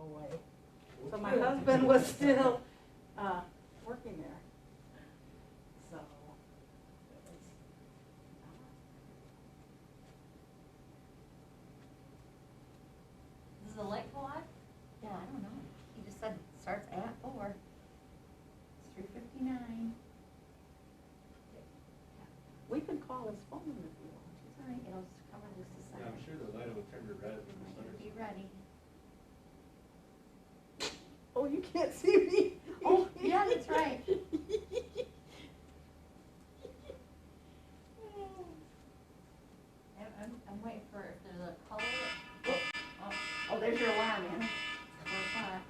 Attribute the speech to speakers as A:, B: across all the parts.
A: go away. So my husband was still working there. So it was,
B: Does the light go on?
C: Yeah, I don't know. He just said it starts at 4. It's 3:59.
A: we can call his phone if you want.
C: It's all right, it'll just come on just a
D: Yeah,
C: second.
D: I'm sure the light will turn to red when the sun
C: Be
D: is.
C: ready.
A: Oh, you can't see me.
C: Oh, yeah, that's right.
B: I'm waiting for if there's a color.
C: Oh, there's your alarm, Anna. 4 o'clock.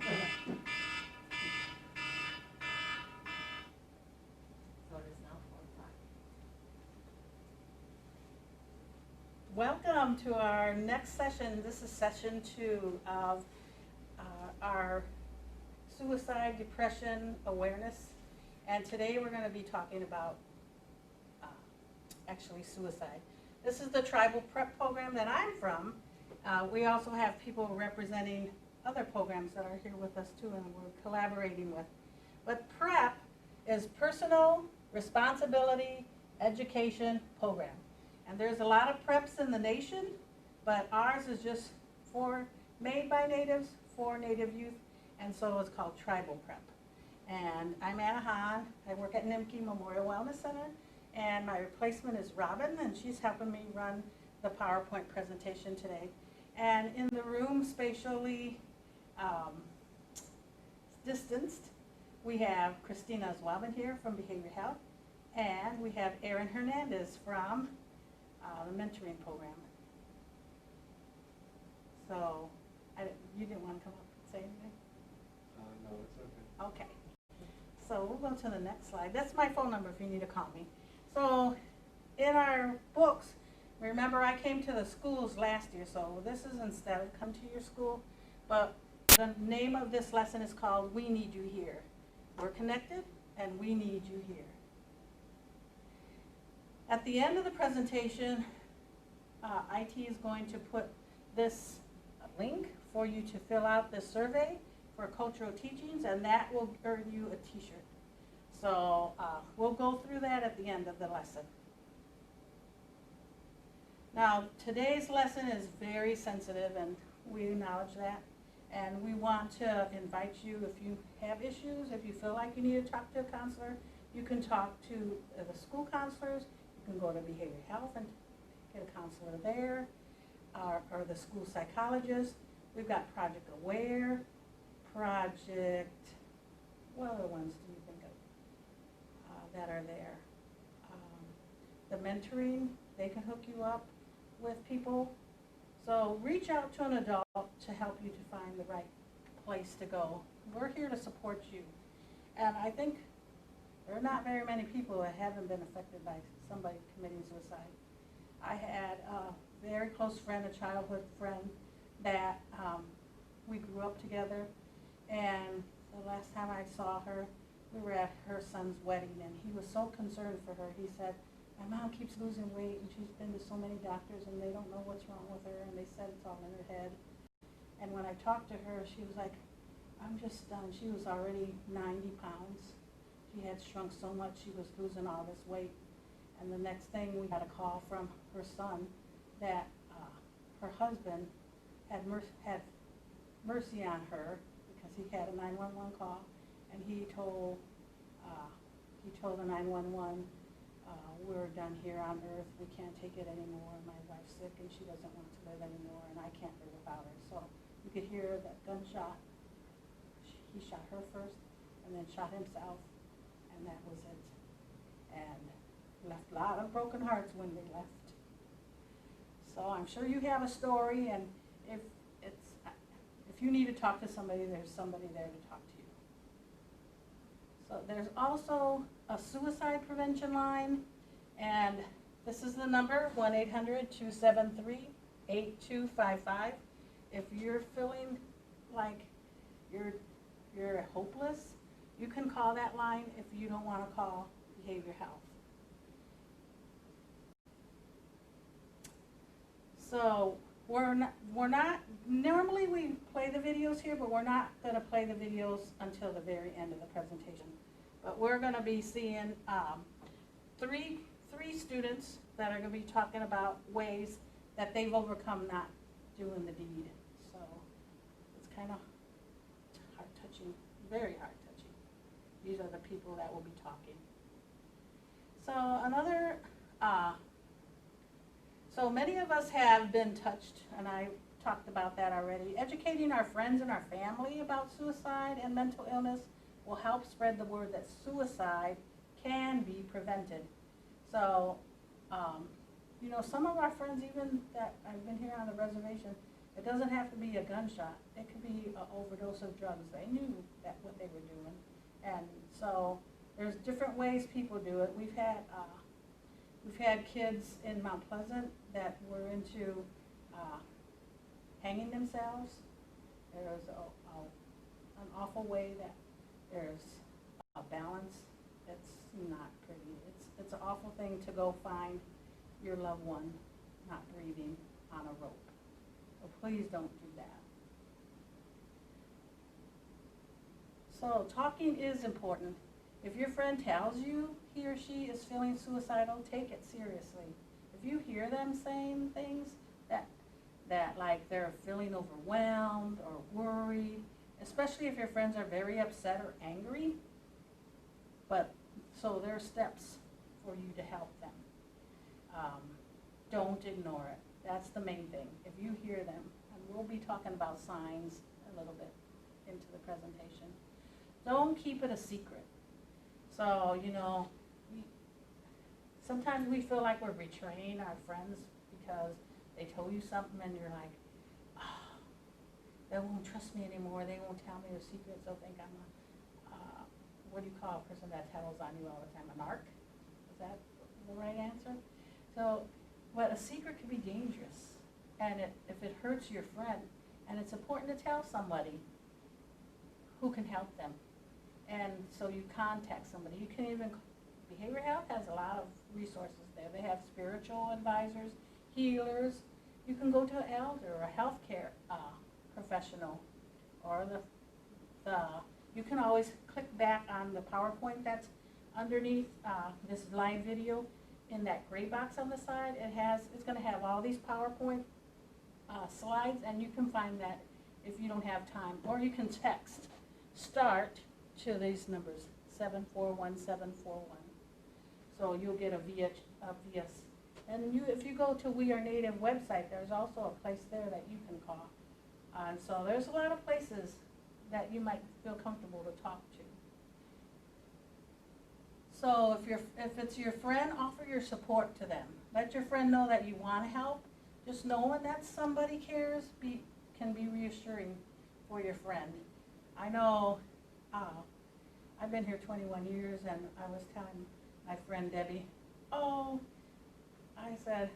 B: So it is now 4 o'clock.
A: Welcome to our next session. This is session 2 of our suicide depression awareness. And today we're going to be talking about actually suicide. This is the Tribal PREP program that I'm from. We also have people representing other programs that are here with us too, and we're collaborating with. But PREP is Personal Responsibility Education Program. And there's a lot of PREPs in the nation, but ours is just made by natives, for Native youth, and so it's called Tribal PREP. And I'm Anna Hon. I work at Nimkee Memorial Wellness Center, and my replacement is Robin, and she's helping me run the PowerPoint presentation today. And in the room, spatially distanced, we have Christina Zwabin here from Behavior Health, and we have Erin Hernandez from the mentoring program. So, you didn't want to come up and say anything?
D: No, it's okay.
A: Okay. So we'll go to the next slide. That's my phone number if you need to call me. So in our books, remember I came to the schools last year, so this is instead of come to your school, but the name of this lesson is called We Need You Here. We're connected and we need you here. At the end of the presentation, IT is going to put this link for you to fill out this survey for cultural teachings, and that will earn you a t-shirt. So we'll go through that at the end of the lesson. Now, today's lesson is very sensitive, and we acknowledge that. And we want to invite you, if you have issues, if you feel like you need to talk to a counselor, you can talk to the school counselors. You can go to Behavior Health and get a counselor there, or the school psychologist. We've got Project Aware, what other ones do you think of that are there? The mentoring, they can hook you up with people. So reach out to an adult to help you to find the right place to go. We're here to support you. And I think there are not very many people that haven't been affected by somebody committing suicide. I had a very close friend, a childhood friend, that we grew up together, and the last time I saw her, we were at her son's wedding, and he was so concerned for her. He said, my mom keeps losing weight, and she's been to so many doctors, and they don't know what's wrong with her, and they said it's all in her head. And when I talked to her, she was like, I'm just stunned. She was already 90 pounds. She had shrunk so much, she was losing all this weight. And the next thing, we got a call from her son that her husband had mercy on her because he had a 911 call, and he told the 911, we're done here on earth, we can't take it anymore, my wife's sick and she doesn't want to live anymore, and I can't live without her. So you could hear that gunshot. He shot her first and then shot himself, and that was it. And left a lot of broken hearts when they left. So I'm sure you have a story, and if you need to talk to somebody, there's somebody there to talk to you. So there's also a suicide prevention line, and this is the number, 1-800-273-8255. If you're feeling like you're hopeless, you can call that line if you don't want to call Behavior Health. So normally we play the videos here, but we're not gonna play the videos until the very end of the presentation. But we're gonna be seeing, three students that are gonna be talking about ways that they've overcome not doing the deed. So it's kind of heart-touching, very heart-touching. These are the people that will be talking. So another, so many of us have been touched, and I talked about that already. Educating our friends and our family about suicide and mental illness will help spread the word that suicide can be prevented. So, you know, some of our friends, even that I've been here on the reservation, it doesn't have to be a gunshot. It could be an overdose of drugs. They knew that what they were doing. And so there's different ways people do it. We've had kids in Mount Pleasant that were into hanging themselves. There's an awful way that there's a balance. It's not pretty. It's an awful thing to go find your loved one not breathing on a rope. So please don't do that. So talking is important. If your friend tells you he or she is feeling suicidal, take it seriously. If you hear them saying things that like they're feeling overwhelmed or worried, especially if your friends are very upset or angry, so there are steps for you to help them. Don't ignore it. That's the main thing. If you hear them, and we'll be talking about signs a little bit into the presentation, don't keep it a secret. So, you know, sometimes we feel like we're betraying our friends because they told you something and you're like, oh, they won't trust me anymore. They won't tell me their secrets. They'll think I'm what do you call a person that tells on you all the time? A narc? Is that the right answer? So, but a secret can be dangerous. And if it hurts your friend, and it's important to tell somebody who can help them. And so you contact somebody. You can even, behavioral health has a lot of resources there. They have spiritual advisors, healers. You can go to an elder or a healthcare professional, or you can always click back on the PowerPoint that's underneath this live video. In that gray box on the side, it's going to have all these PowerPoint slides, and you can find that if you don't have time, or you can text START to these numbers, 741741. So you'll get a VS. And if you go to We Are Native website, there's also a place there that you can call. And so there's a lot of places that you might feel comfortable to talk to. So if it's your friend, offer your support to them. Let your friend know that you want to help. Just knowing that somebody cares can be reassuring for your friend. I know I've been here 21 years, and I was telling my friend Debbie, I said,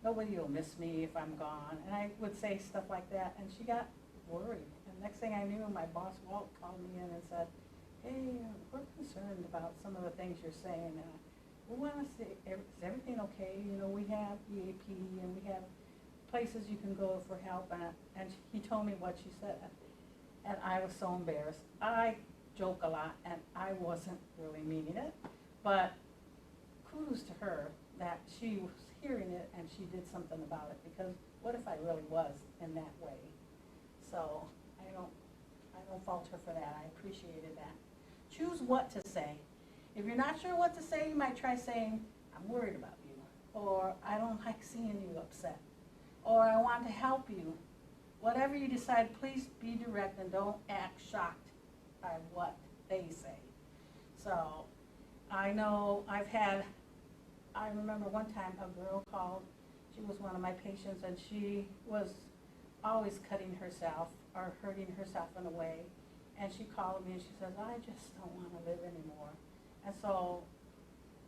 A: nobody will miss me if I'm gone. And I would say stuff like that, and she got worried. And next thing I knew, my boss Walt called me in and said, hey, we're concerned about some of the things you're saying. We want to see, is everything okay? You know, we have EAP, and we have places you can go for help. And he told me what she said, and I was so embarrassed. I joke a lot, and I wasn't really meaning it, but kudos to her that she was hearing it and she did something about it, because what if I really was in that way? So I don't fault her for that. I appreciated that. Choose what to say. If you're not sure what to say, you might try saying, I'm worried about you, or I don't like seeing you upset, or I want to help you. Whatever you decide, please be direct and don't act shocked by what they say. So I know I remember one time a girl called. She was one of my patients, and she was always cutting herself or hurting herself in a way. And she called me and she says, I just don't want to live anymore. And so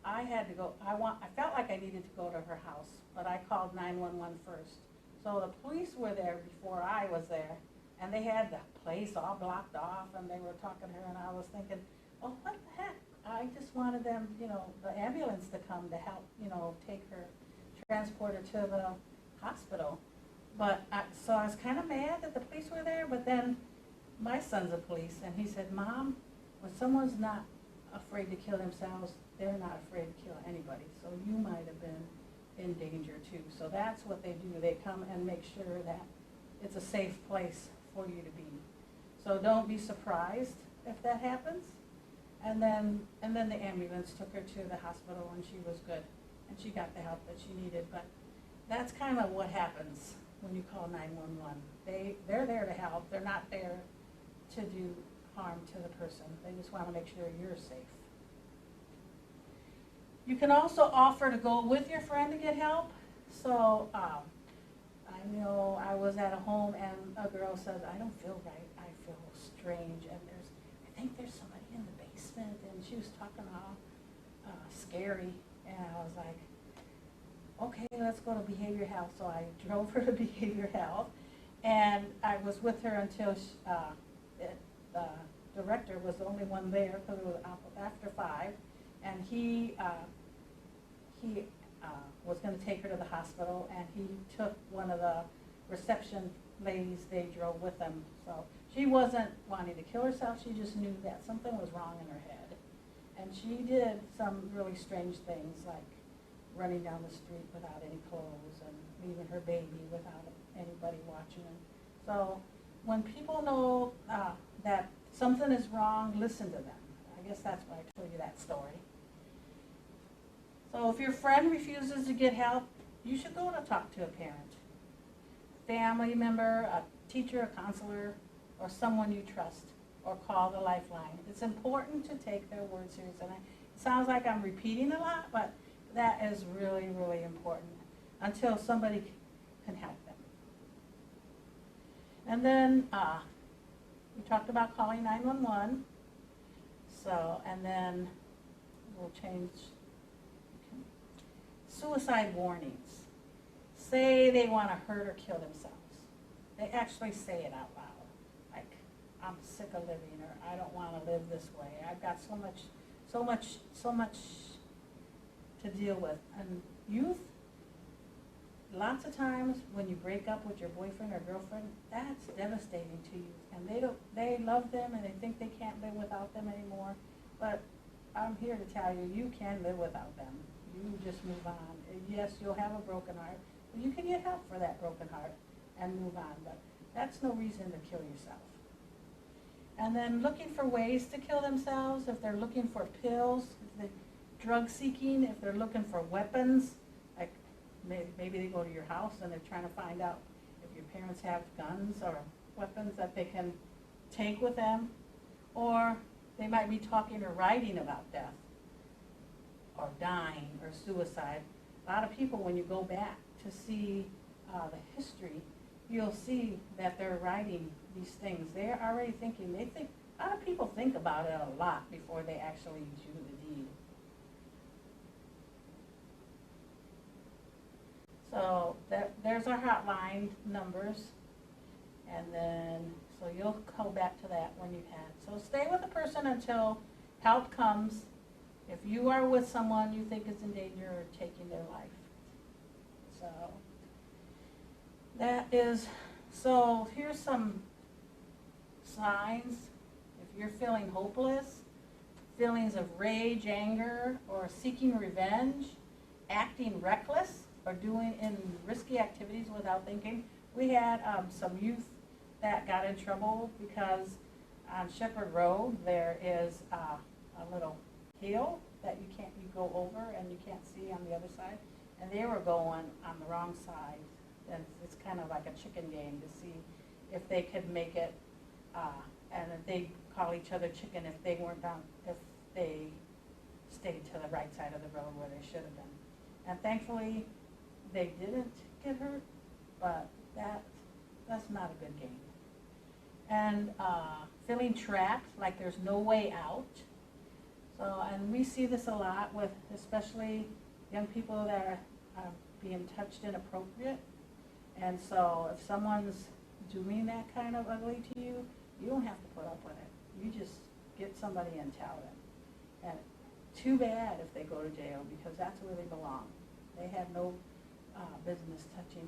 A: I had to go. I felt like I needed to go to her house, but I called 911 first. So the police were there before I was there, and they had the place all blocked off, and they were talking to her, and I was thinking, oh, what the heck? I just wanted them, the ambulance to come to help, take her, transport her to the hospital. So I was kind of mad that the police were there, but then my son's a police, and he said, Mom, when someone's not afraid to kill themselves, they're not afraid to kill anybody. So you might have been in danger too. So that's what they do. They come and make sure that it's a safe place for you to be. So don't be surprised if that happens. And then the ambulance took her to the hospital, and she was good, and she got the help that she needed. But that's kind of what happens when you call 911. They're there to help. They're not there to do harm to the person. They just want to make sure you're safe. You can also offer to go with your friend to get help. So I know I was at a home, and a girl says, I don't feel right. I feel strange, and I think there's somebody in the basement, and she was talking all scary, and I was like, okay, let's go to behavior health. So I drove her to behavior health, and I was with her until the director was the only one there, because it was after 5, and he was going to take her to the hospital, and he took one of the reception ladies. They drove with him. So she wasn't wanting to kill herself. She just knew that something was wrong in her head, and she did some really strange things, like running down the street without any clothes and leaving her baby without anybody watching her. So when people know that something is wrong, listen to them. I guess that's why I told you that story. So if your friend refuses to get help, you should go to talk to a parent, family member, a teacher, a counselor, or someone you trust, or call the Lifeline. It's important to take their word serious. And it sounds like I'm repeating a lot, but that is really, really important until somebody can help them. And then we talked about calling 911. So, and then we'll change. Suicide warnings. Say they want to hurt or kill themselves. They actually say it out loud. Like, I'm sick of living, or I don't want to live this way. I've got so much to deal with. And youth, lots of times when you break up with your boyfriend or girlfriend, that's devastating to you. And they love them, and they think they can't live without them anymore. But I'm here to tell you, you can live without them. You just move on. Yes, you'll have a broken heart, but you can get help for that broken heart and move on. But that's no reason to kill yourself. And then looking for ways to kill themselves, if they're looking for pills, if they're drug seeking, if they're looking for weapons, like maybe they go to your house and they're trying to find out if your parents have guns or weapons that they can take with them, or they might be talking or writing about death, or dying, or suicide. A lot of people, when you go back to see the history, you'll see that they're writing these things. They're already thinking, a lot of people think about it a lot before they actually do the deed. So there's our hotline numbers, and then, so you'll go back to that when you can. So stay with the person until help comes. If you are with someone you think is in danger or taking their life. So so here's some signs. If you're feeling hopeless, feelings of rage, anger, or seeking revenge, acting reckless, or doing risky activities without thinking. We had some youth that got in trouble because on Shepherd Road there is a little hill that you go over and you can't see on the other side, and they were going on the wrong side, and it's kind of like a chicken game to see if they could make it, and they call each other chicken if they weren't down, if they stayed to the right side of the road where they should have been. And thankfully they didn't get hurt, but that's not a good game. And feeling trapped, like there's no way out. So, and we see this a lot with especially young people that are being touched inappropriate. And so if someone's doing that kind of ugly to you, you don't have to put up with it. You just get somebody and tell them. And too bad if they go to jail, because that's where they belong. They have no business touching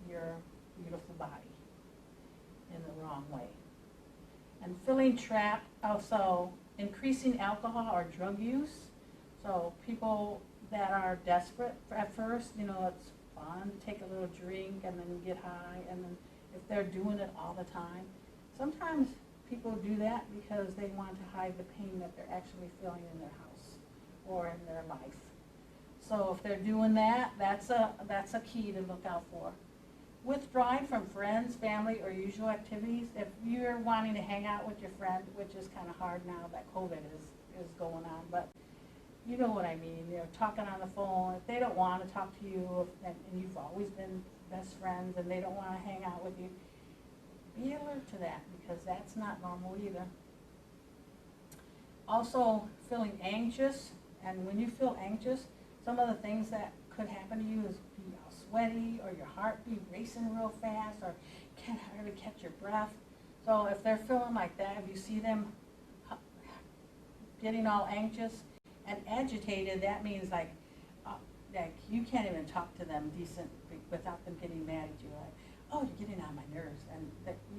A: your beautiful body in the wrong way. And feeling trapped, also increasing alcohol or drug use. So people that are desperate at first, you know, it's fun to take a little drink and then get high, and then if they're doing it all the time, sometimes people do that because they want to hide the pain that they're actually feeling in their house or in their life. So if they're doing that, that's a key to look out for. Withdrawing from friends, family, or usual activities. If you're wanting to hang out with your friend, which is kind of hard now that COVID is going on, but you know what I mean. They're talking on the phone. If they don't want to talk to you, and you've always been best friends, and they don't want to hang out with you, be alert to that, because that's not normal either. Also, feeling anxious, and when you feel anxious, some of the things that could happen to you is be all sweaty, or your heart be racing real fast, or can't hardly catch your breath. So if they're feeling like that, if you see them getting all anxious and agitated, that means like you can't even talk to them decent without them getting mad at you. Like, oh, you're getting on my nerves, and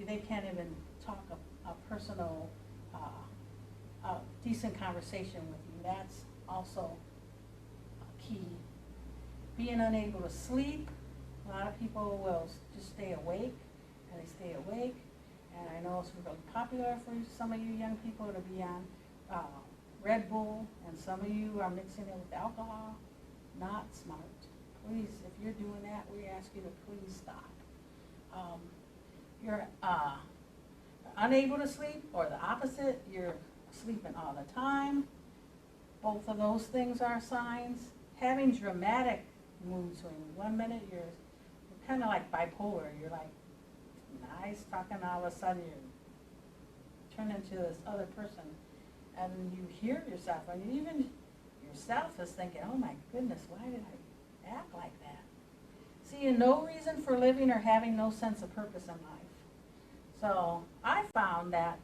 A: they can't even talk a personal, decent conversation with you. That's also key. Being unable to sleep. A lot of people will just stay awake, and they stay awake. And I know it's really popular for some of you young people to be on Red Bull, and some of you are mixing it with alcohol. Not smart. Please, if you're doing that, we ask you to please stop. You're unable to sleep, or the opposite, you're sleeping all the time. Both of those things are signs. Having dramatic mood swings. 1 minute you're kind of like bipolar. You're like nice talking, all of a sudden you turn into this other person, and you hear yourself, and even yourself is thinking, oh my goodness, why did I act like that? Seeing no reason for living or having no sense of purpose in life. So I found that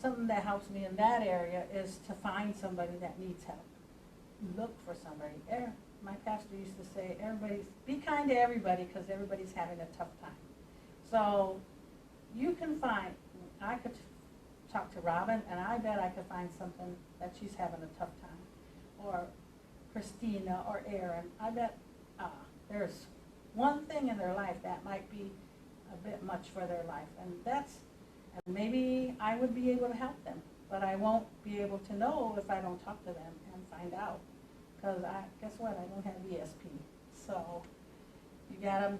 A: something that helps me in that area is to find somebody that needs help. Look for somebody. My pastor used to say, be kind to everybody, because everybody's having a tough time. So you can find, I could talk to Robin, and I bet I could find something that she's having a tough time. Or Christina or Aaron. I bet there's one thing in their life that might be a bit much for their life, and maybe I would be able to help them, but I won't be able to know if I don't talk to them and find out, because guess what, I don't have ESP. So you gotta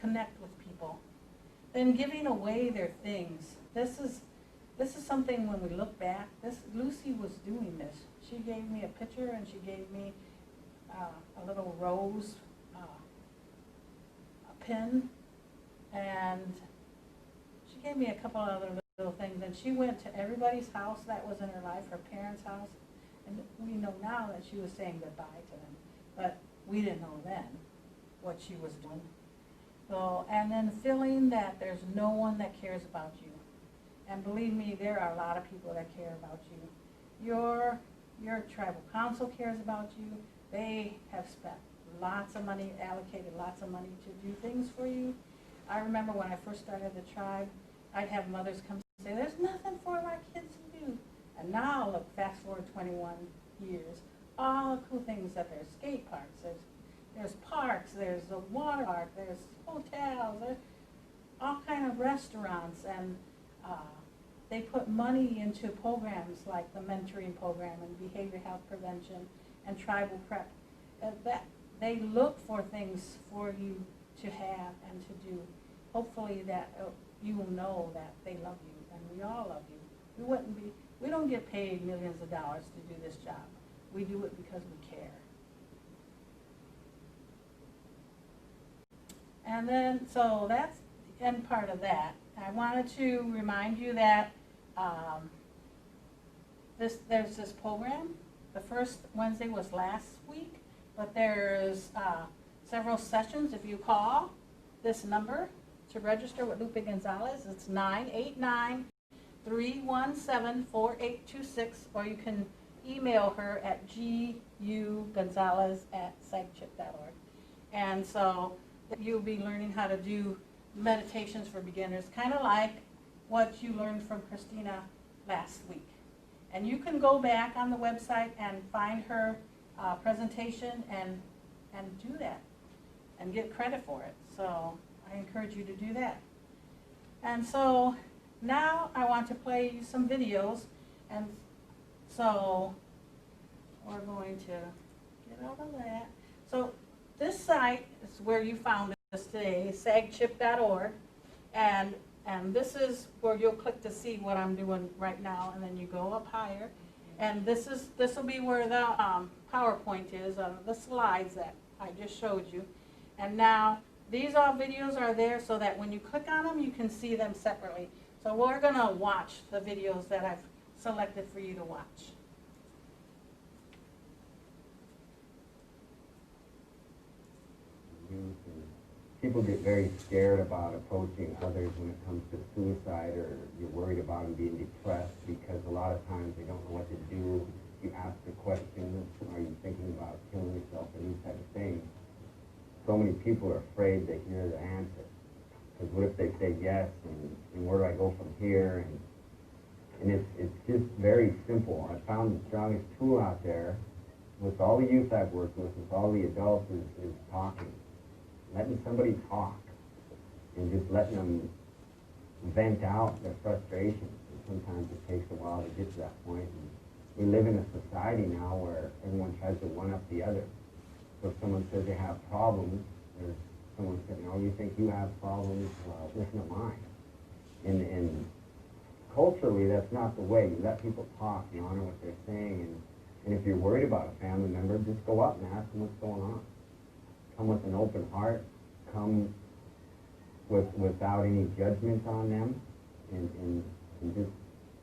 A: connect with people. Then giving away their things. This is something, when we look back, Lucy was doing this. She gave me a picture, and she gave me a little rose a pin, and she gave me a couple other little things, and she went to everybody's house that was in her life, her parents' house, and we know now that she was saying goodbye to them, but we didn't know then what she was doing. So, and then feeling that there's no one that cares about you. And believe me, there are a lot of people that care about you. Your tribal council cares about you. They have spent lots of money, allocated lots of money to do things for you. I remember when I first started the tribe, I'd have mothers come and say, there's nothing for our kids to do. And now, look, fast forward 21 years, all the cool things that there's skate parks, there's parks, there's a water park, there's hotels, there's all kind of restaurants, and they put money into programs like the mentoring program and behavior health prevention and tribal prep. That they look for things for you to have and to do. Hopefully that you will know that they love you, and we all love you. We don't get paid millions of dollars to do this job. We do it because we care. And then, so that's the end part of that. I wanted to remind you that there's this program. The first Wednesday was last week, but there's several sessions. If you call this number to register with Lupe Gonzalez, it's 989-317-4826, or you can email her at gugonzalez@psychchip.org. And so you'll be learning how to do meditations for beginners, kind of like what you learned from Christina last week. And you can go back on the website and find her presentation and do that and get credit for it. So I encourage you to do that. And so now I want to play you some videos, and so we're going to get out of that. So this site is where you found us today, sagchip.org, and this is where you'll click to see what I'm doing right now, and then you go up higher, and this will be where the PowerPoint is, the slides that I just showed you. And now these all videos are there so that when you click on them, you can see them separately. So we're going to watch the videos that I've selected for you to watch.
E: People get very scared about approaching others when it comes to suicide, or you're worried about them being depressed because a lot of times they don't know what to do. You ask the question, are you thinking about killing yourself, or these type of things. So many people are afraid to hear the answer. Because what if they say yes, and where do I go from here? And it's just very simple. I found the strongest tool out there with all the youth I've worked with all the adults, is talking. Letting somebody talk and just letting them vent out their frustrations. And sometimes it takes a while to get to that point. And we live in a society now where everyone tries to one-up the other. So if someone says they have problems, there's someone saying, oh, you think you have problems? Well, listen to mine. And culturally, that's not the way. You let people talk, you honor what they're saying, and if you're worried about a family member, just go up and ask them what's going on. Come with an open heart, come without any judgment on them, and just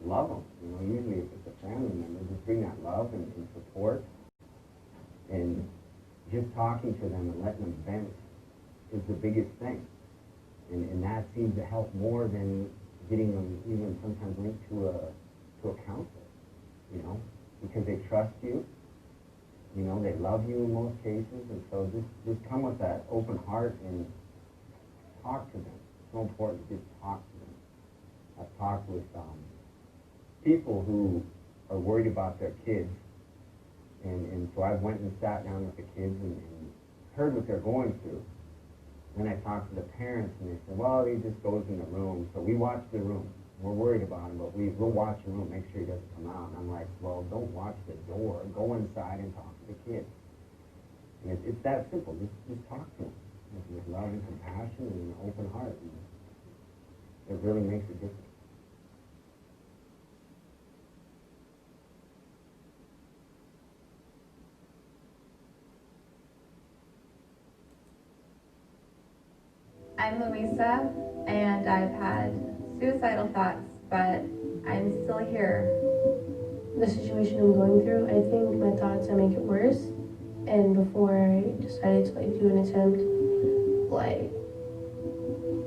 E: love them. You know, usually if it's a family member, just bring that love and support, and just talking to them and letting them vent is the biggest thing. And that seems to help more than getting them even sometimes linked to a counselor, you know, because they trust you. You know, they love you in most cases, and so just come with that open heart and talk to them. It's so important to just talk to them. I've talked with people who are worried about their kids, and so I went and sat down with the kids and heard what they're going through. Then I talked to the parents, and they said, well, he just goes in the room. So we watch the room. We're worried about him, but we'll watch the room, make sure he doesn't come out. And I'm like, well, don't watch the door. Go inside and talk to the kids. And it's that simple. Just talk to them with love and compassion and an open heart. And it really makes a difference.
F: I'm Louisa, and I've had suicidal thoughts, but I'm still here.
G: The situation I'm going through, I think my thoughts make it worse. And before I decided to do an attempt,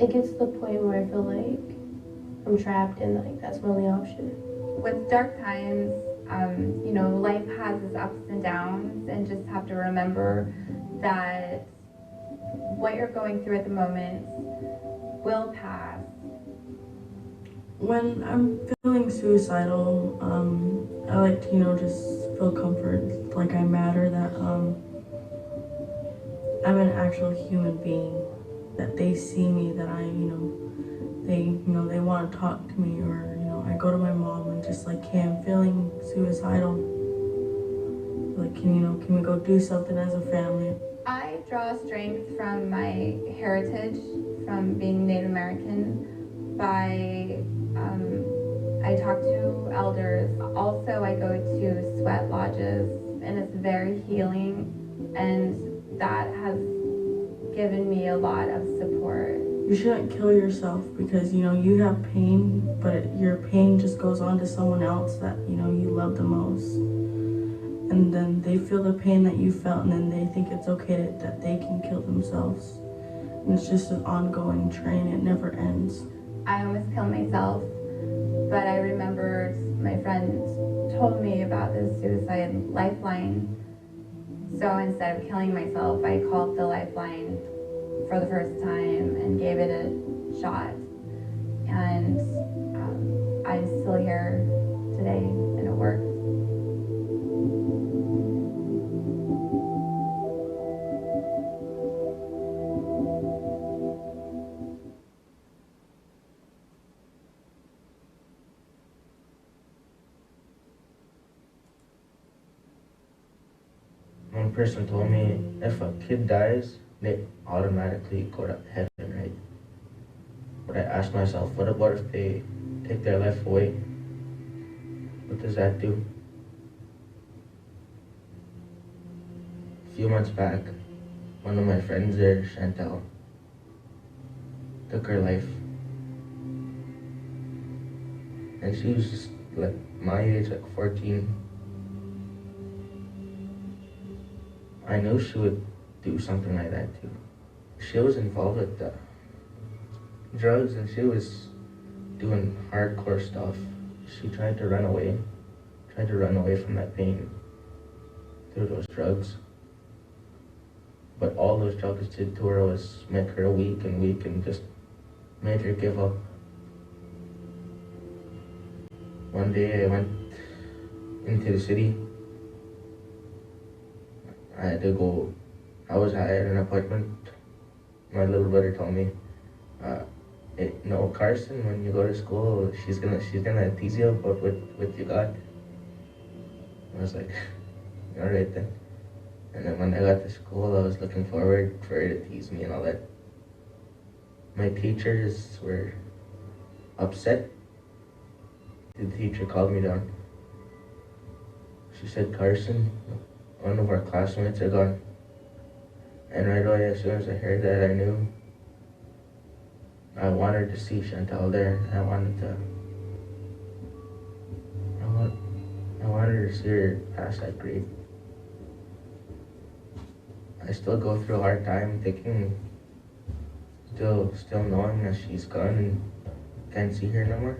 G: it gets to the point where I feel like I'm trapped and that's my only option.
F: With dark times, life has its ups and downs, and just have to remember that what you're going through at the moment will pass.
G: When I'm feeling suicidal, I like to, just feel comfort, like I matter, that I'm an actual human being, that they see me, that they want to talk to me, or, I go to my mom and just hey, I'm feeling suicidal. Can we go do something as a family?
F: I draw strength from my heritage, from being Native American, by I talk to elders. Also, I go to sweat lodges, and it's very healing, and that has given me a lot of support.
G: You shouldn't kill yourself because, you have pain, but your pain just goes on to someone else that, you love the most. And then they feel the pain that you felt, and then they think it's okay that they can kill themselves. And it's just an ongoing train, it never ends.
F: I almost killed myself, but I remembered my friend told me about this suicide lifeline. So instead of killing myself, I called the lifeline for the first time and gave it a shot. And I'm still here today, and it worked.
H: One person told me if a kid dies, they automatically go to heaven, right? But I asked myself, what about if they take their life away? What does that do? A few months back, one of my friends there, Chantal, took her life. And she was just like my age, like 14. I knew she would do something like that too. She was involved with the drugs and she was doing hardcore stuff. She tried to run away from that pain through those drugs. But all those drugs did to her was make her weak and just made her give up. One day I went into the city. I had to go, I had an appointment. My little brother told me, no, Carson, when you go to school, she's gonna tease you about what you got. I was like, all right then. And then when I got to school, I was looking forward for her to tease me and all that. My teachers were upset. The teacher called me down. She said, Carson, one of our classmates are gone. And right away, as soon as I heard that, I knew I wanted to see Chantal there. I wanted to see her pass that grade. I still go through a hard time thinking, still knowing that she's gone and can't see her no more.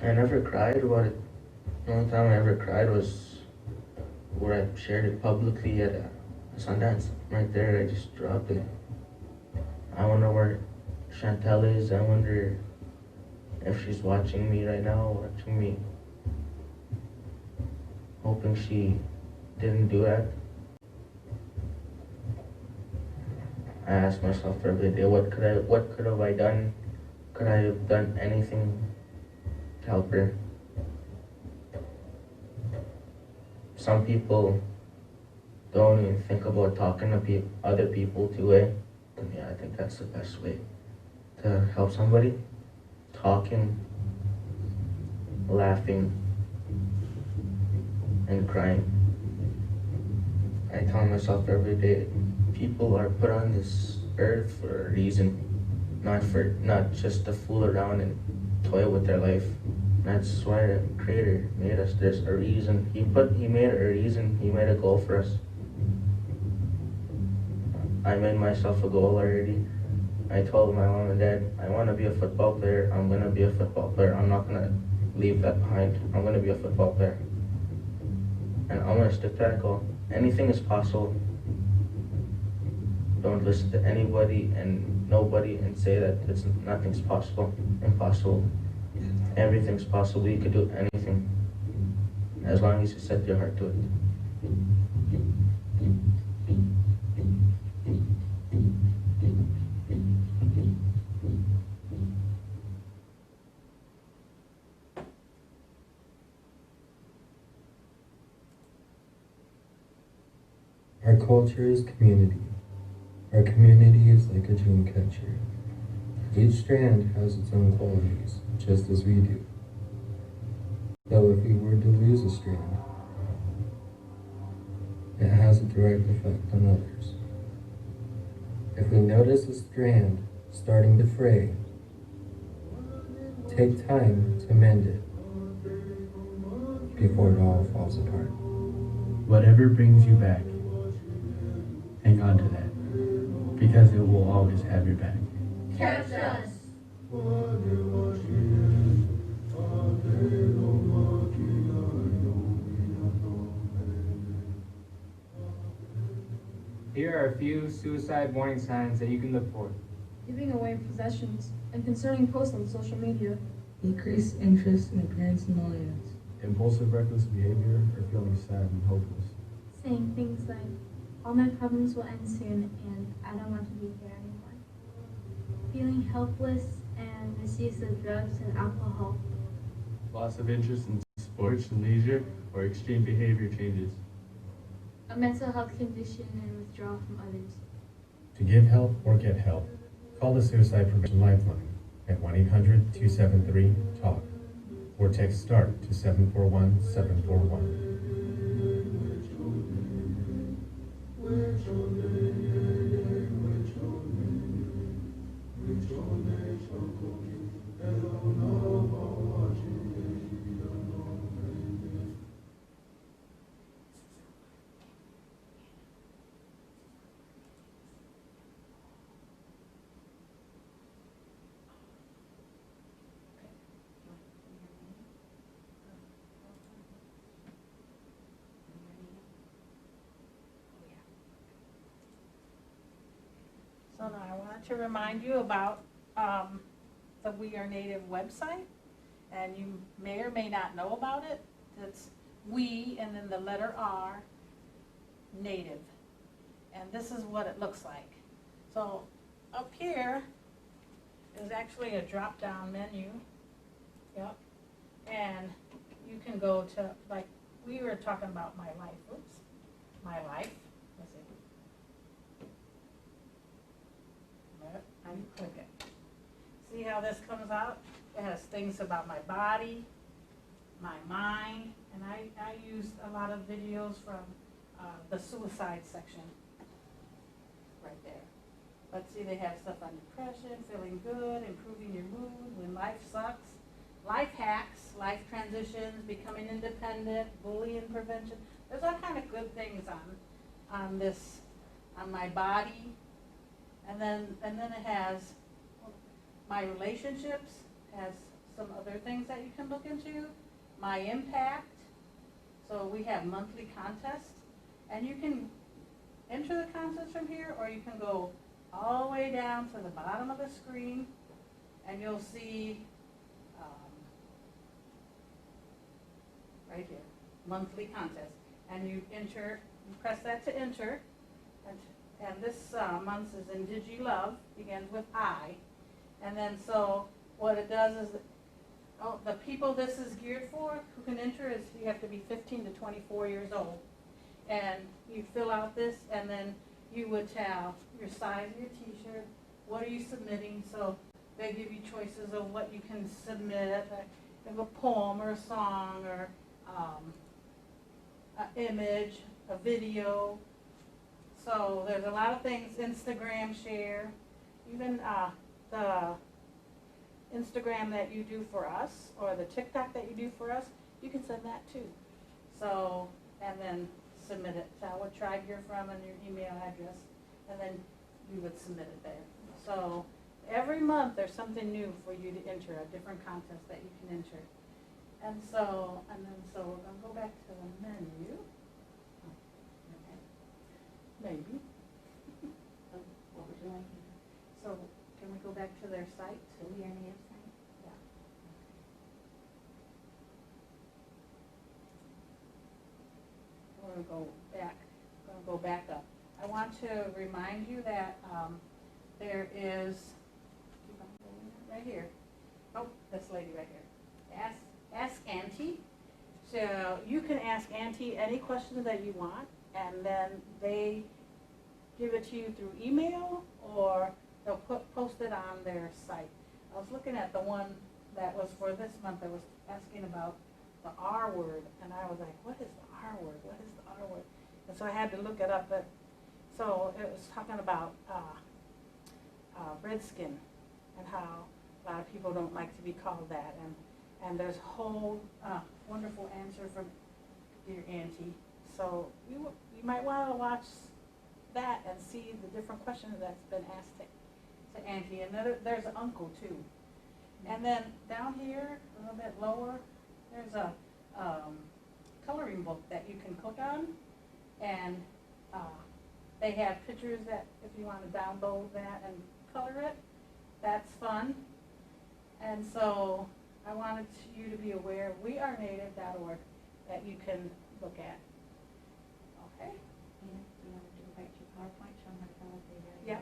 H: I never cried about it. The only time I ever cried was where I shared it publicly at a Sundance. Right there, I just dropped it. I wonder where Chantal is. I wonder if she's watching me right now, hoping she didn't do that. I ask myself every day, what could have I done? Could I have done anything to help her? Some people don't even think about talking to other people too, eh? Yeah, I think that's the best way to help somebody. Talking, laughing, and crying. I tell myself every day, people are put on this earth for a reason, not just to fool around and toy with their life. That's why the Creator made us. There's a reason. He made a reason. He made a goal for us. I made myself a goal already. I told my mom and dad, I want to be a football player. I'm going to be a football player. I'm not going to leave that behind. I'm going to be a football player. And I'm going to stick to that goal. Anything is possible. Don't listen to anybody and nobody and say that nothing's possible. Impossible. Everything's possible. You could do anything as long as you set your heart to it.
I: Our culture is community. Our community is like a dream catcher. Each strand has its own qualities, just as we do. Though if we were to lose a strand, it has a direct effect on others. If we notice a strand starting to fray, take time to mend it before it all falls apart.
J: Whatever brings you back, hang on to that, because it will always have your back.
C: Catch us!
K: Here are a few suicide warning signs that you can look for.
L: Giving away possessions and concerning posts on social media.
I: Decreased interest in appearance and annoyance.
M: Impulsive, reckless behavior, or feeling sad and hopeless.
N: Saying things like, all my problems will end soon and I don't want to be here anymore. Feeling helpless and misuse of drugs and alcohol.
M: Loss of interest in sports and leisure, or extreme behavior changes.
N: A mental health condition and withdrawal from others.
O: To give help or get help, call the Suicide Prevention Lifeline at 1-800-273-TALK or text START to 741-741.
A: So now I wanted to remind you about the We Are Native website, and you may or may not know about it. It's We and then the letter R, Native. And this is what it looks like. So up here is actually a drop-down menu. Yep. And you can go to, like, we were talking about my life. Oops. My life. Let's see. And you click it. See how this comes out? It has things about my body, my mind, and I used a lot of videos from the suicide section right there. Let's see, they have stuff on depression, feeling good, improving your mood, when life sucks, life hacks, life transitions, becoming independent, bullying prevention. There's all kind of good things on this, on my body. And then it has my relationships, has some other things that you can look into, my impact. So we have monthly contests, and you can enter the contest from here, or you can go all the way down to the bottom of the screen, and you'll see right here, monthly contest. And you enter, you press that to enter, and this month is in Digi Love, begins with I. And then so what it does is, the people this is geared for who can enter is, you have to be 15 to 24 years old. And you fill out this, and then you would tell your size of your t-shirt, what are you submitting, so they give you choices of what you can submit, a poem or a song or an image, a video. So there's a lot of things, Instagram share, even the Instagram that you do for us or the TikTok that you do for us, you can send that too. So, and then submit it. Tell what tribe you're from and your email address, and then you would submit it there. So every month there's something new for you to enter, a different contest that you can enter. And so we're going to go back to the menu. Maybe.
C: What would you like?
A: So can we go back to their site?
C: The We Are Native site?
A: Yeah. We're going to go back. We're going to go back up. I want to remind you that there is, keep on going right here. Oh, this lady right here. Ask Auntie. So you can ask Auntie any questions that you want, and then they give it to you through email, or they'll post it on their site. I was looking at the one that was for this month that was asking about the R word, and I was like, what is the R word? What is the R word? And so I had to look it up. But so it was talking about redskin and how a lot of people don't like to be called that. And there's a whole wonderful answer from dear Auntie. So you might want to watch that and see the different questions that's been asked to Auntie. And there's an uncle too. And then down here, a little bit lower, there's a coloring book that you can click on, and They have pictures that, if you want to download that and color it, that's fun. And so I wanted you to be aware of wearenative.org that you can look at. Okay?
C: Do you want to do back to your PowerPoint, show them how to fill out the evaluation?
A: Yep.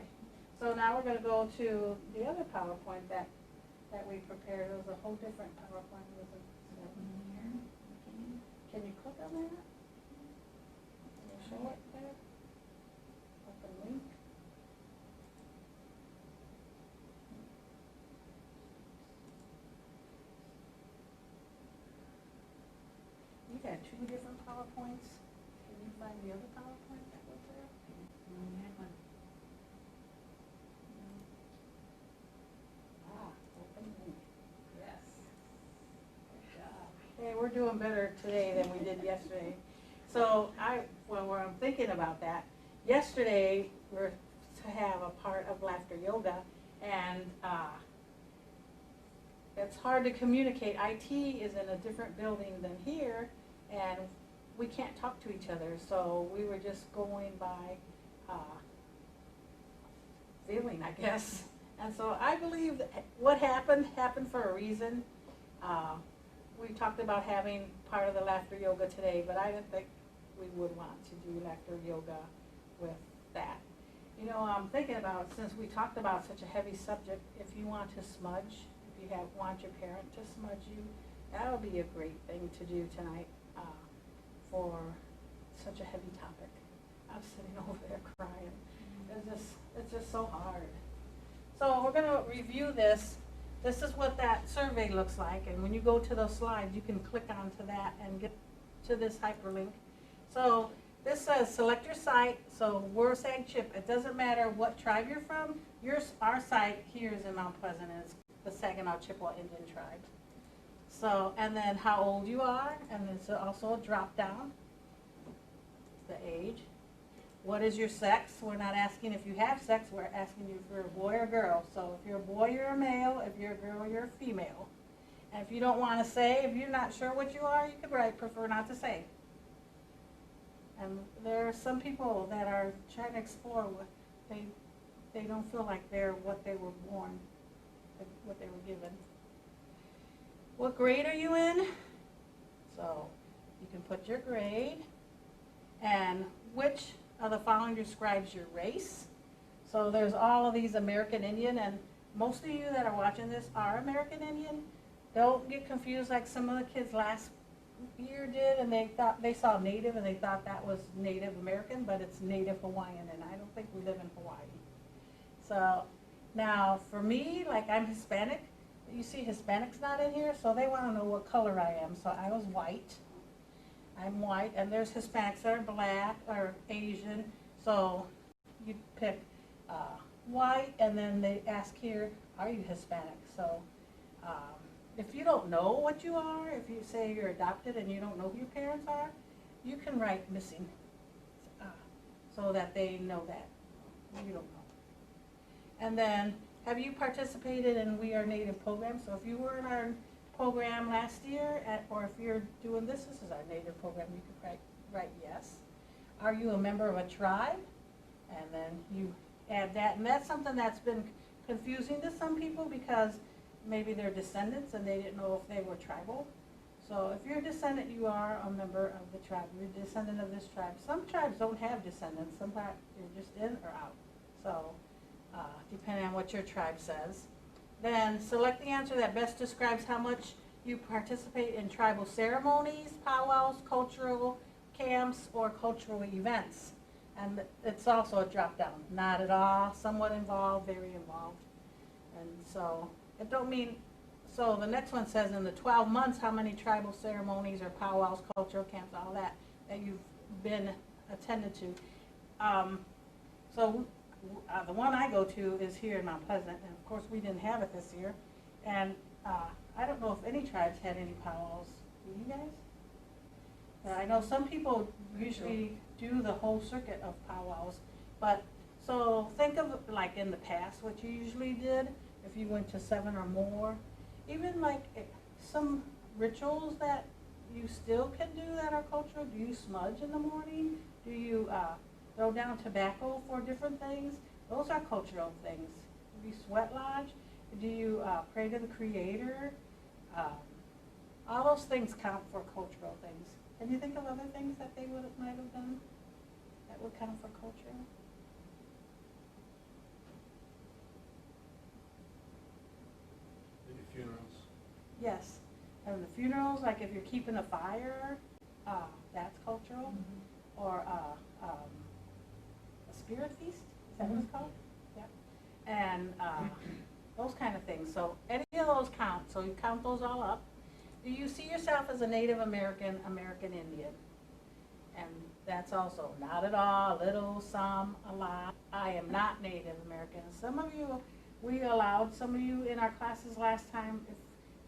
A: So now we're going to go to the other PowerPoint that we prepared. It was a whole different PowerPoint. It was can you click on that? Can you show it there? Open link. You got two different PowerPoints. Can you find the other PowerPoint that was there?
C: We only had one.
A: Open link. Yes. Good job. Hey, we're doing better today than we did yesterday. So when I'm thinking about that, yesterday we're to have a part of laughter yoga, and it's hard to communicate. IT is in a different building than here, and we can't talk to each other. So we were just going by feeling, I guess. And so I believe that what happened for a reason. We talked about having part of the laughter yoga today, but I didn't think we would want to do laughter yoga with that. You know, I'm thinking about, since we talked about such a heavy subject, if you want to smudge, if you want your parent to smudge you, that would be a great thing to do tonight for such a heavy topic. I'm sitting over there crying. It's just so hard. So we're going to review this. This is what that survey looks like, and when you go to those slides, you can click onto that and get to this hyperlink. So this says select your site. So we're saying CHIP. It doesn't matter what tribe you're from. Our site here is in Mount Pleasant, and it's the Saginaw Chippewa Indian tribe. So, and then how old you are, and there's also a drop down, the age. What is your sex? We're not asking if you have sex, we're asking you if you're a boy or girl. So if you're a boy, you're a male. If you're a girl, you're a female. And if you don't want to say, if you're not sure what you are, you could write prefer not to say. And there are some people that are trying to explore what they don't feel like they're what they were born, what they were given. What grade are you in? So you can put your grade, and which of the following describes your race. So there's all of these American Indian, and most of you that are watching this are American Indian. Don't get confused like some of the kids last year did, and they thought they saw Native and they thought that was Native American, but it's Native Hawaiian, and I don't think we live in Hawaii. So now for me, like I'm Hispanic, you see Hispanics not in here, so they want to know what color I am. So I was white. I'm white, and there's Hispanics that are black or Asian. So you pick white, and then they ask here, are you Hispanic? So if you don't know what you are, if you say you're adopted and you don't know who your parents are, you can write missing so that they know that you don't know. And then, have you participated in We Are Native program? So if you were in our program last year, or if you're doing this is our Native program, you could write yes. Are you a member of a tribe? And then you add that. And that's something that's been confusing to some people because maybe they're descendants and they didn't know if they were tribal. So if you're a descendant, you are a member of the tribe. You're a descendant of this tribe. Some tribes don't have descendants. Sometimes you're just in or out. So depending on what your tribe says. Then select the answer that best describes how much you participate in tribal ceremonies, powwows, cultural camps, or cultural events. And it's also a drop down. Not at all, somewhat involved, very involved. And so it don't mean, so the next one says in the 12 months how many tribal ceremonies or powwows, cultural camps, all that you've been attended to. The one I go to is here in Mount Pleasant, and of course we didn't have it this year. And I don't know if any tribes had any powwows. Do you guys? I know some people usually do the whole circuit of powwows, but so think of like in the past what you usually did if you went to 7 or more. Even like some rituals that you still can do that are cultural. Do you smudge in the morning? Do you throw down tobacco for different things. Those are cultural things. Do you sweat lodge? Do you pray to the Creator? All those things count for cultural things. Can you think of other things that they might have done that would count for cultural?
D: Maybe funerals.
A: Yes. And the funerals, like if you're keeping a fire, that's cultural.
C: Mm-hmm.
A: Or a spirit feast, is that what it's called? Yep. And those kind of things. So any of those count. So you count those all up. Do you see yourself as a Native American, American Indian? And that's also not at all, a little, some, a lot. I am not Native American. Some of you, we allowed some of you in our classes last time, if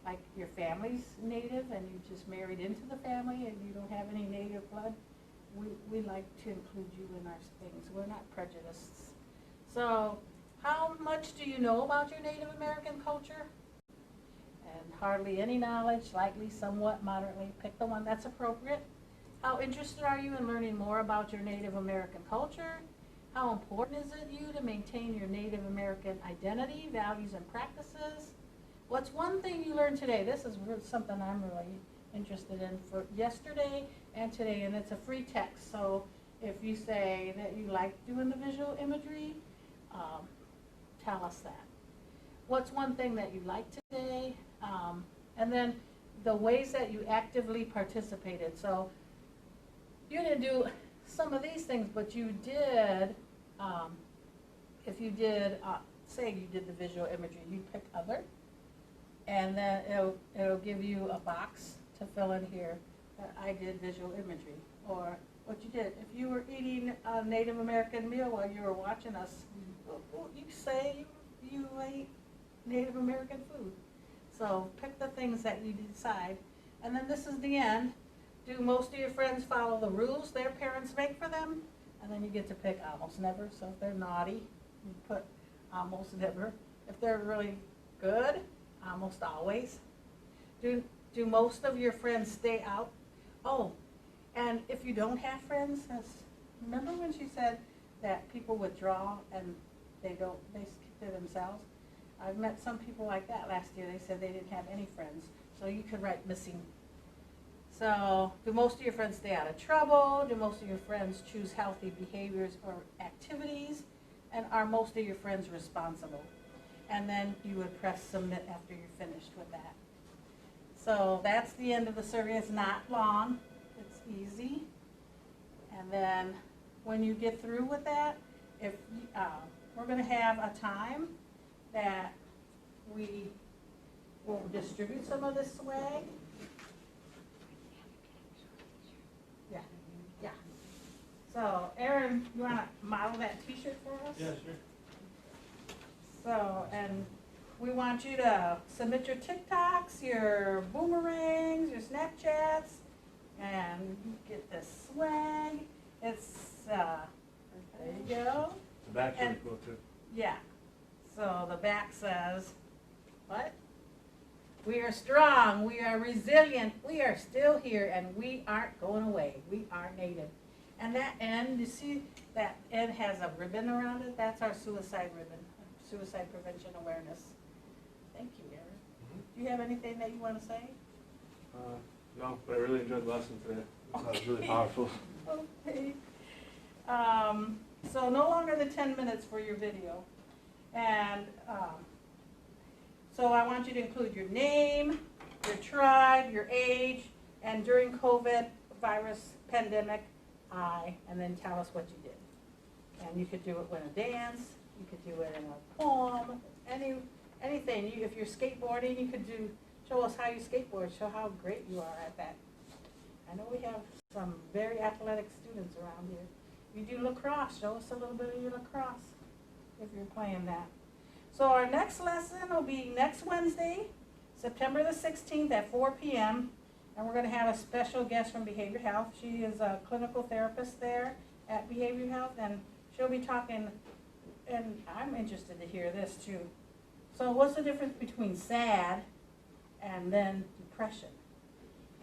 A: like your family's Native and you just married into the family and you don't have any Native blood, we like to include you in our things. We're not prejudiced. So how much do you know about your Native American culture? And hardly any knowledge, likely, somewhat, moderately. Pick the one that's appropriate. How interested are you in learning more about your Native American culture? How important is it to you to maintain your Native American identity, values, and practices? What's one thing you learned today? This is something I'm really interested in for yesterday and today, and it's a free text. So if you say that you like doing the visual imagery, tell us that. What's one thing that you liked today? And then the ways that you actively participated. So you didn't do some of these things, but you did, if you did, say you did the visual imagery, you pick other, and then it'll give you a box to fill in here that I did visual imagery, or what you did. If you were eating a Native American meal while you were watching us, you say you ate Native American food. So pick the things that you decide. And then this is the end. Do most of your friends follow the rules their parents make for them? And then you get to pick almost never. So if they're naughty, you put almost never. If they're really good, almost always. Do most of your friends stay out? Oh, and if you don't have friends, remember when she said that people withdraw and they keep to themselves? I've met some people like that last year. They said they didn't have any friends. So you could write missing. So do most of your friends stay out of trouble? Do most of your friends choose healthy behaviors or activities? And are most of your friends responsible? And then you would press submit after you're finished with that. So that's the end of the survey. It's not long. It's easy. And then when you get through with that, if we're going to have a time that we will distribute some of this swag. Yeah. So, Erin, you want to model that t-shirt for us?
D: Yeah, sure.
A: So, and we want you to submit your TikToks, your boomerangs, your Snapchats, and get this swag. It's, there you go.
D: The back's really cool too.
A: Yeah. So the back says, what? We are strong, we are resilient, we are still here, and we aren't going away. We are Native. And that end, you see that end has a ribbon around it? That's our suicide ribbon, suicide prevention awareness. Thank you, Erin. Do you have anything that you want to say?
D: No, but I really enjoyed the lesson today. It was really powerful.
A: Okay. So no longer than 10 minutes for your video. And so I want you to include your name, your tribe, your age, and during COVID virus pandemic, and then tell us what you did. And you could do it in a dance, you could do it in a poem, anything. If you're skateboarding, you could show us how you skateboard, show how great you are at that. I know we have some very athletic students around here. You do lacrosse, show us a little bit of your lacrosse if you're playing that. So our next lesson will be next Wednesday, September the 16th at 4 p.m. And we're going to have a special guest from Behavior Health. She is a clinical therapist there at Behavior Health, and she'll be talking, and I'm interested to hear this too. So what's the difference between sad and then depression?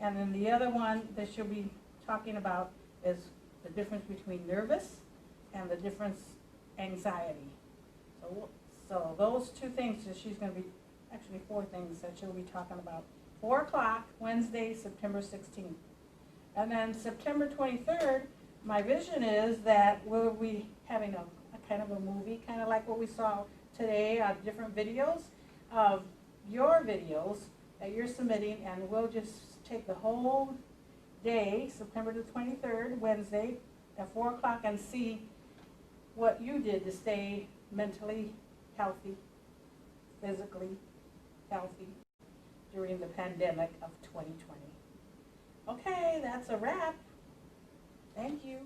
A: And then the other one that she'll be talking about is the difference between nervous and the difference anxiety. So those two things that she's going to be, actually 4 things that she'll be talking about. 4 o'clock, Wednesday, September 16th. And then September 23rd, my vision is that we'll be having a kind of a movie, kind of like what we saw today, different videos of your videos that you're submitting, and we'll just take the whole day, September the 23rd, Wednesday, at 4 o'clock, and see what you did to stay mentally healthy, physically healthy during the pandemic of 2020. Okay, that's a wrap. Thank you.